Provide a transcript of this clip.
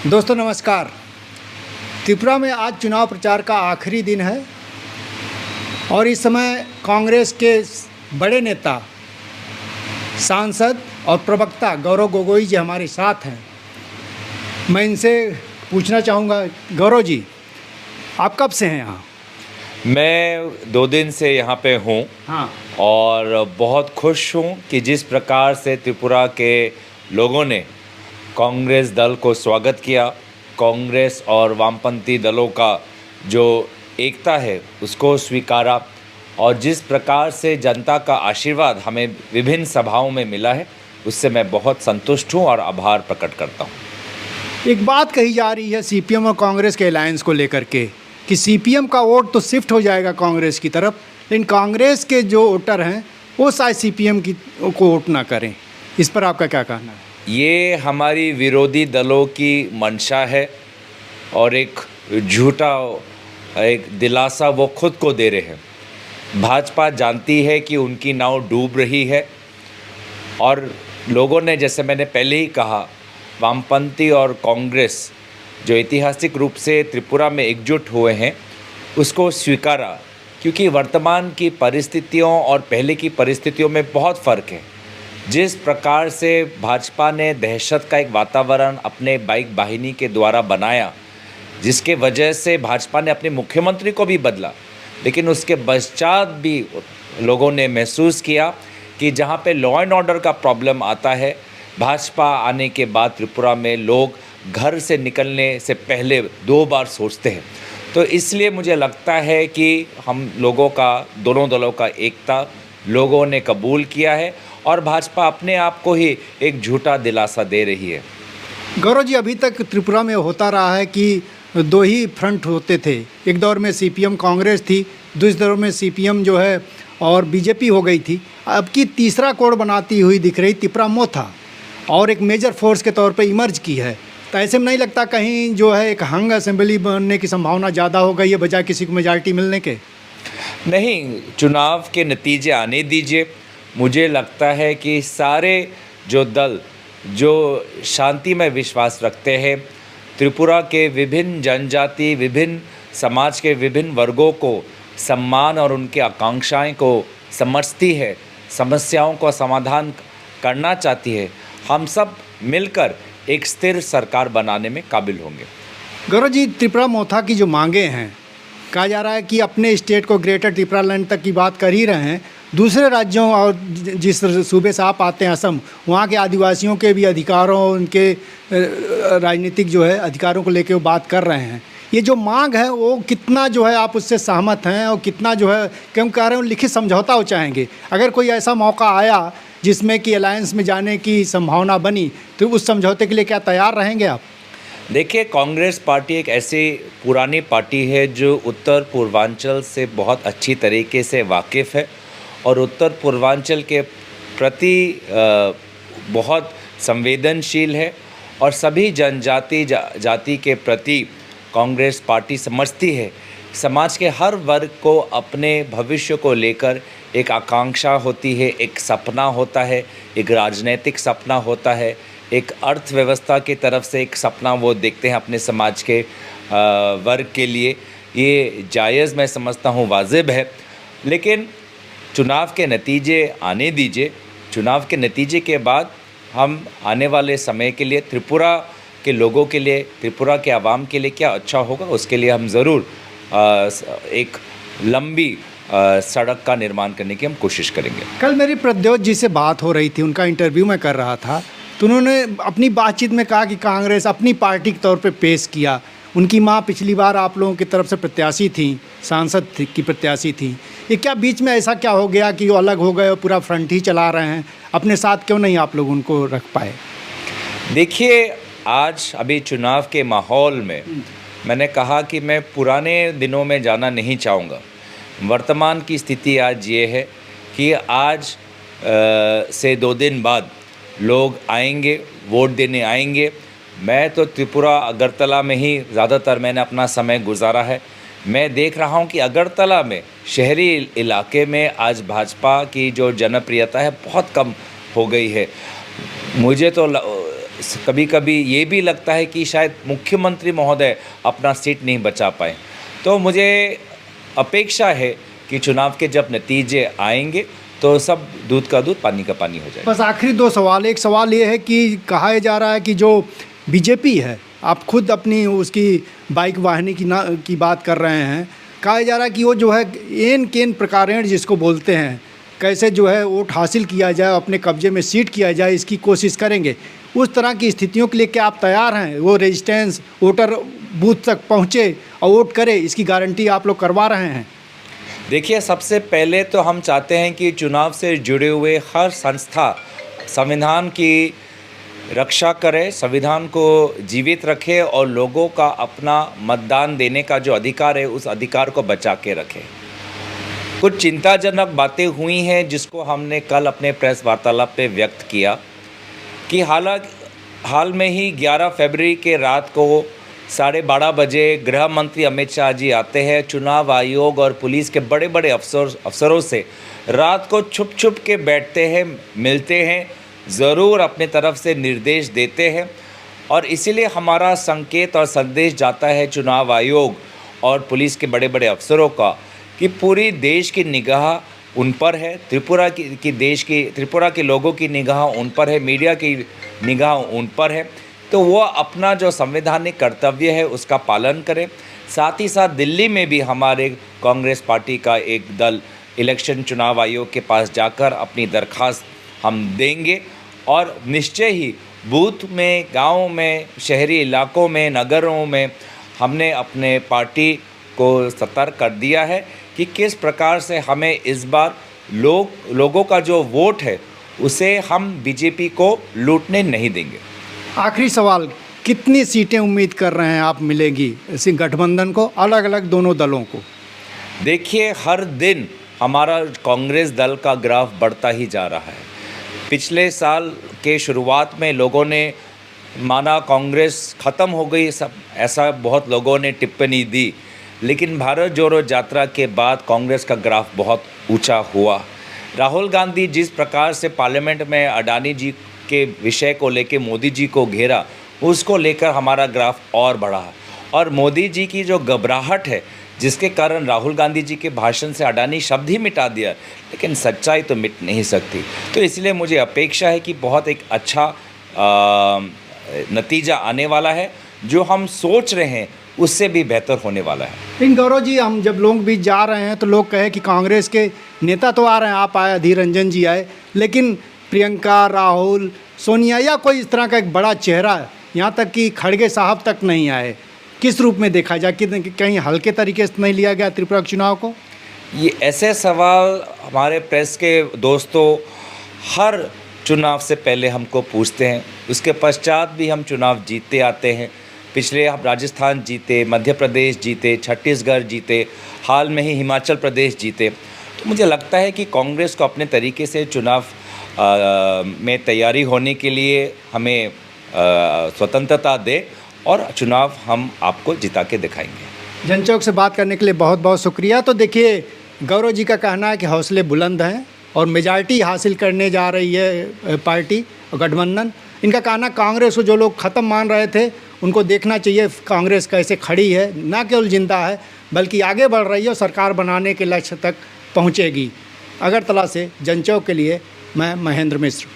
दोस्तों नमस्कार। त्रिपुरा में आज चुनाव प्रचार का आखिरी दिन है और इस समय कांग्रेस के बड़े नेता, सांसद और प्रवक्ता गौरव गोगोई जी हमारे साथ हैं। मैं इनसे पूछना चाहूँगा, गौरव जी आप कब से हैं यहाँ? मैं 2 दिन से यहाँ पे हूँ। हाँ। और बहुत खुश हूँ कि जिस प्रकार से त्रिपुरा के लोगों ने कांग्रेस दल को स्वागत किया, कांग्रेस और वामपंथी दलों का जो एकता है उसको स्वीकारा, और जिस प्रकार से जनता का आशीर्वाद हमें विभिन्न सभाओं में मिला है, उससे मैं बहुत संतुष्ट हूँ और आभार प्रकट करता हूँ। एक बात कही जा रही है सीपीएम और कांग्रेस के अलायंस को लेकर के कि सीपीएम का वोट तो शिफ्ट हो जाएगा कांग्रेस की तरफ, लेकिन कांग्रेस के जो वोटर हैं वो शायद सीपीएम को वोट ना करें। इस पर आपका क्या कहना है? ये हमारी विरोधी दलों की मंशा है और एक झूठा एक दिलासा वो खुद को दे रहे हैं। भाजपा जानती है कि उनकी नाव डूब रही है और लोगों ने, जैसे मैंने पहले ही कहा, वामपंथी और कांग्रेस जो ऐतिहासिक रूप से त्रिपुरा में एकजुट हुए हैं उसको स्वीकारा, क्योंकि वर्तमान की परिस्थितियों और पहले की परिस्थितियों में बहुत फ़र्क है। जिस प्रकार से भाजपा ने दहशत का एक वातावरण अपने बाइक वाहिनी के द्वारा बनाया, जिसके वजह से भाजपा ने अपने मुख्यमंत्री को भी बदला, लेकिन उसके पश्चात भी लोगों ने महसूस किया कि जहां पे लॉ एंड ऑर्डर का प्रॉब्लम आता है, भाजपा आने के बाद त्रिपुरा में लोग घर से निकलने से पहले 2 बार सोचते हैं। तो इसलिए मुझे लगता है कि हम लोगों का, दोनों दलों का एकता लोगों ने कबूल किया है और भाजपा अपने आप को ही एक झूठा दिलासा दे रही है। गौरव जी, अभी तक त्रिपुरा में होता रहा है कि 2 ही फ्रंट होते थे। एक दौर में सीपीएम कांग्रेस थी, दूसरे दौर में सीपीएम जो है और बीजेपी हो गई थी। अब की तीसरा कोड बनाती हुई दिख रही त्रिपुरा मोथा और एक मेजर फोर्स के तौर पे इमर्ज की है। तो ऐसे में नहीं लगता कहीं जो है एक हंग असेंबली बनने की संभावना ज़्यादा हो गई है बजाय किसी को मेजॉरिटी मिलने के? नहीं, चुनाव के नतीजे आने दीजिए। मुझे लगता है कि सारे जो दल जो शांति में विश्वास रखते हैं, त्रिपुरा के विभिन्न जनजाति, विभिन्न समाज के विभिन्न वर्गों को सम्मान और उनकी आकांक्षाएं को समझती है, समस्याओं का समाधान करना चाहती है, हम सब मिलकर एक स्थिर सरकार बनाने में काबिल होंगे। गौरव जी, त्रिपुरा मोथा की जो मांगे हैं, कहा जा रहा है कि अपने स्टेट को ग्रेटर त्रिपुरा लैंड तक की बात कर ही रहे हैं। दूसरे राज्यों और जिस सूबे से आप आते हैं, असम, वहाँ के आदिवासियों के भी अधिकारों, उनके राजनीतिक जो है अधिकारों को लेकर वो बात कर रहे हैं। ये जो मांग है वो कितना जो है आप उससे सहमत हैं और कितना जो है क्यों कह रहे हो लिखित समझौता हो चाहेंगे? अगर कोई ऐसा मौका आया जिसमें कि अलायंस में जाने की संभावना बनी तो उस समझौते के लिए क्या तैयार रहेंगे आप? देखिए, कांग्रेस पार्टी एक ऐसी पुरानी पार्टी है जो उत्तर पूर्वांचल से बहुत अच्छी तरीके से वाकिफ़ है और उत्तर पूर्वांचल के प्रति बहुत संवेदनशील है और सभी जनजाति जाति के प्रति कांग्रेस पार्टी समझती है। समाज के हर वर्ग को अपने भविष्य को लेकर एक आकांक्षा होती है, एक सपना होता है, एक राजनीतिक सपना होता है, एक अर्थव्यवस्था की तरफ से एक सपना वो देखते हैं अपने समाज के वर्ग के लिए। ये जायज़ मैं समझता हूँ, वाजिब है। लेकिन चुनाव के नतीजे आने दीजिए। चुनाव के नतीजे के बाद हम आने वाले समय के लिए, त्रिपुरा के लोगों के लिए, त्रिपुरा के आवाम के लिए क्या अच्छा होगा, उसके लिए हम ज़रूर एक लंबी सड़क का निर्माण करने की हम कोशिश करेंगे। कल मेरी प्रद्योत जी से बात हो रही थी, उनका इंटरव्यू मैं कर रहा था, तो उन्होंने अपनी बातचीत में कहा कि कांग्रेस अपनी पार्टी के तौर पे पेश किया। उनकी माँ पिछली बार आप लोगों की तरफ से प्रत्याशी थी, सांसद की प्रत्याशी थी। ये क्या बीच में ऐसा क्या हो गया कि वो अलग हो गए और पूरा फ्रंट ही चला रहे हैं? अपने साथ क्यों नहीं आप लोग उनको रख पाए? देखिए, आज अभी चुनाव के माहौल में मैंने कहा कि मैं पुराने दिनों में जाना नहीं चाहूँगा। वर्तमान की स्थिति आज ये है कि आज से 2 दिन बाद लोग आएंगे, वोट देने आएंगे। मैं तो त्रिपुरा अगरतला में ही ज़्यादातर मैंने अपना समय गुजारा है। मैं देख रहा हूँ कि अगरतला में, शहरी इलाके में आज भाजपा की जो जनप्रियता है बहुत कम हो गई है। मुझे तो कभी कभी ये भी लगता है कि शायद मुख्यमंत्री महोदय अपना सीट नहीं बचा पाए। तो मुझे अपेक्षा है कि चुनाव के जब नतीजे आएंगे तो सब दूध का दूध पानी का पानी हो जाएगा। बस आखिरी दो सवाल। एक सवाल ये है कि कहा जा रहा है कि जो बीजेपी है, आप खुद अपनी उसकी बाइक वाहिनी की बात कर रहे हैं, कहा जा रहा है कि वो जो है एन केन प्रकारेण जिसको बोलते हैं, कैसे जो है वोट हासिल किया जाए, अपने कब्जे में सीट किया जाए, इसकी कोशिश करेंगे। उस तरह की स्थितियों के लिए क्या आप तैयार हैं? वो रेजिस्टेंस वोटर बूथ तक पहुँचे और वोट करे, इसकी गारंटी आप लोग करवा रहे हैं? देखिए, सबसे पहले तो हम चाहते हैं कि चुनाव से जुड़े हुए हर संस्था संविधान की रक्षा करे, संविधान को जीवित रखे और लोगों का अपना मतदान देने का जो अधिकार है उस अधिकार को बचा के रखे। कुछ चिंताजनक बातें हुई हैं जिसको हमने कल अपने प्रेस वार्तालाप पे व्यक्त किया कि हाल में ही 11 फरवरी के रात को 12:30 बजे गृह मंत्री अमित शाह जी आते हैं, चुनाव आयोग और पुलिस के बड़े बड़े अफसरों से रात को छुप छुप के बैठते हैं, मिलते हैं, ज़रूर अपने तरफ से निर्देश देते हैं। और इसीलिए हमारा संकेत और संदेश जाता है चुनाव आयोग और पुलिस के बड़े बड़े अफसरों का कि पूरी देश की निगाह उन पर है, त्रिपुरा के लोगों की निगाह उन पर है, मीडिया की निगाह उन पर है। तो वो अपना जो संवैधानिक कर्तव्य है उसका पालन करें। साथ ही साथ दिल्ली में भी हमारे कांग्रेस पार्टी का एक दल इलेक्शन चुनाव आयोग के पास जाकर अपनी दरख्वास्त हम देंगे और निश्चय ही बूथ में, गांव में, शहरी इलाकों में, नगरों में हमने अपने पार्टी को सतर्क कर दिया है कि किस प्रकार से हमें इस बार लोगों का जो वोट है उसे हम बीजेपी को लूटने नहीं देंगे। आखिरी सवाल, कितनी सीटें उम्मीद कर रहे हैं आप मिलेगी इसी गठबंधन को, अलग अलग दोनों दलों को? देखिए, हर दिन हमारा कांग्रेस दल का ग्राफ बढ़ता ही जा रहा है। पिछले साल के शुरुआत में लोगों ने माना कांग्रेस ख़त्म हो गई, सब ऐसा बहुत लोगों ने टिप्पणी दी, लेकिन भारत जोड़ो यात्रा के बाद कांग्रेस का ग्राफ बहुत ऊंचा हुआ। राहुल गांधी जिस प्रकार से पार्लियामेंट में अडानी जी के विषय को लेकर मोदी जी को घेरा, उसको लेकर हमारा ग्राफ और बढ़ा। और मोदी जी की जो घबराहट है जिसके कारण राहुल गांधी जी के भाषण से अडानी शब्द ही मिटा दिया, लेकिन सच्चाई तो मिट नहीं सकती। तो इसलिए मुझे अपेक्षा है कि बहुत एक अच्छा नतीजा आने वाला है, जो हम सोच रहे हैं उससे भी बेहतर होने वाला है। लेकिन गौरव जी, हम जब लोग बीच जा रहे हैं तो लोग कहे कि कांग्रेस के नेता तो आ रहे हैं, आप आए, अधीर रंजन जी आए, लेकिन प्रियंका, राहुल, सोनिया या कोई इस तरह का एक बड़ा चेहरा, यहाँ तक कि खड़गे साहब तक नहीं आए। किस रूप में देखा जाए कि कहीं हल्के तरीके से नहीं लिया गया त्रिपुरा चुनाव को? ये ऐसे सवाल हमारे प्रेस के दोस्तों हर चुनाव से पहले हमको पूछते हैं, उसके पश्चात भी हम चुनाव जीतते आते हैं। पिछले हम राजस्थान जीते, मध्य प्रदेश जीते, छत्तीसगढ़ जीते, हाल में ही हिमाचल प्रदेश जीते। तो मुझे लगता है कि कांग्रेस को अपने तरीके से चुनाव में तैयारी होने के लिए हमें स्वतंत्रता दे और चुनाव हम आपको जिता के दिखाएंगे। जनचौक से बात करने के लिए बहुत बहुत शुक्रिया। तो देखिए, गौरव जी का कहना है कि हौसले बुलंद हैं और मेजॉरिटी हासिल करने जा रही है पार्टी और गठबंधन। इनका कहना कांग्रेस को जो लोग ख़त्म मान रहे थे उनको देखना चाहिए कांग्रेस कैसे खड़ी है, ना केवल जिंदा है बल्कि आगे बढ़ रही है और सरकार बनाने के लक्ष्य तक पहुंचेगी। अगरतला से जनचौक के लिए मैं महेंद्र मिश्र।